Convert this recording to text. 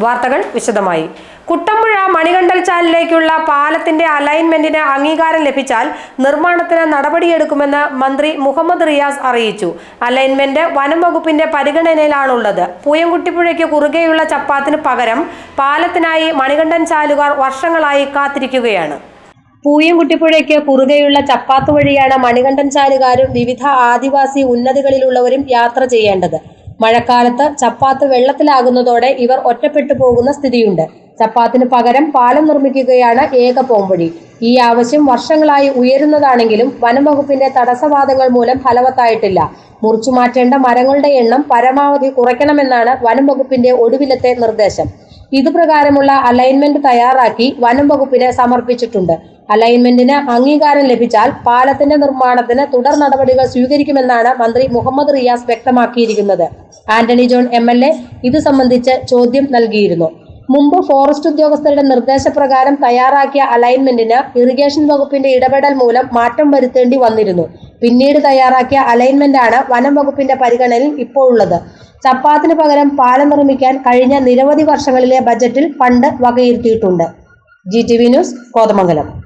വാർത്തകൾ വിശദമായി. കുട്ടമ്പുഴ മണികണ്ഠൽ ചാലിലേക്കുള്ള പാലത്തിന്റെ അലൈൻമെന്റിന് അംഗീകാരം ലഭിച്ചാൽ നിർമ്മാണത്തിന് നടപടിയെടുക്കുമെന്ന് മന്ത്രി മുഹമ്മദ് റിയാസ് അറിയിച്ചു. അലൈൻമെന്റ് വനം വകുപ്പിന്റെ പരിഗണനയിലാണുള്ളത്. പൂയംകുട്ടിപ്പുഴയ്ക്ക് കുറുകെയുള്ള ചപ്പാത്തിന് പകരം പാലത്തിനായി മണികണ്ഠൻ ചാലുകാർ വർഷങ്ങളായി കാത്തിരിക്കുകയാണ്. പൂയംകുട്ടിപ്പുഴയ്ക്ക് കുറുകെയുള്ള ചപ്പാത്ത് വഴിയാണ് മണികണ്ഠൻ ചാലുകാരും വിവിധ ആദിവാസി ഉന്നതികളിലുള്ളവരും യാത്ര ചെയ്യേണ്ടത്. മഴക്കാലത്ത് ചപ്പാത്ത് വെള്ളത്തിലാകുന്നതോടെ ഇവർ ഒറ്റപ്പെട്ടു പോകുന്ന സ്ഥിതിയുണ്ട്. ചപ്പാത്തിന് പകരം പാലം നിർമ്മിക്കുകയാണ് ഏക പോംവഴി. ഈ ആവശ്യം വർഷങ്ങളായി ഉയരുന്നതാണെങ്കിലും വനം വകുപ്പിന്റെ തടസ്സവാദങ്ങൾ മൂലം ഫലവത്തായിട്ടില്ല. മുറിച്ചുമാറ്റേണ്ട മരങ്ങളുടെ എണ്ണം പരമാവധി കുറയ്ക്കണമെന്നാണ് വനം വകുപ്പിന്റെ ഒടുവിലത്തെ നിർദ്ദേശം. ഇതുപ്രകാരമുള്ള അലൈൻമെന്റ് തയ്യാറാക്കി വനം വകുപ്പിന് സമർപ്പിച്ചിട്ടുണ്ട്. അലൈൻമെന്റിന് അംഗീകാരം ലഭിച്ചാൽ പാലത്തിന്റെ നിർമ്മാണത്തിന് തുടർ നടപടികൾ സ്വീകരിക്കുമെന്നാണ് മന്ത്രി മുഹമ്മദ് റിയാസ് വ്യക്തമാക്കിയിരിക്കുന്നത്. ആന്റണി ജോൺ MLA ഇത് സംബന്ധിച്ച് ചോദ്യം നൽകിയിരുന്നു. മുമ്പ് ഫോറസ്റ്റ് ഉദ്യോഗസ്ഥരുടെ നിർദ്ദേശപ്രകാരം തയ്യാറാക്കിയ അലൈൻമെന്റിന് ഇറിഗേഷൻ വകുപ്പിന്റെ ഇടപെടൽ മൂലം മാറ്റം വരുത്തേണ്ടി വന്നിരുന്നു. പിന്നീട് തയ്യാറാക്കിയ അലൈൻമെന്റാണ് വനം വകുപ്പിന്റെ പരിഗണനയിൽ ഇപ്പോൾ ഉള്ളത്. ചപ്പാത്തിന് പകരം പാലം നിർമ്മിക്കാൻ കഴിഞ്ഞ നിരവധി വർഷങ്ങളിലെ ബജറ്റിൽ ഫണ്ട് വകയിരുത്തിയിട്ടുണ്ട്. GTV news, Kothamangalam.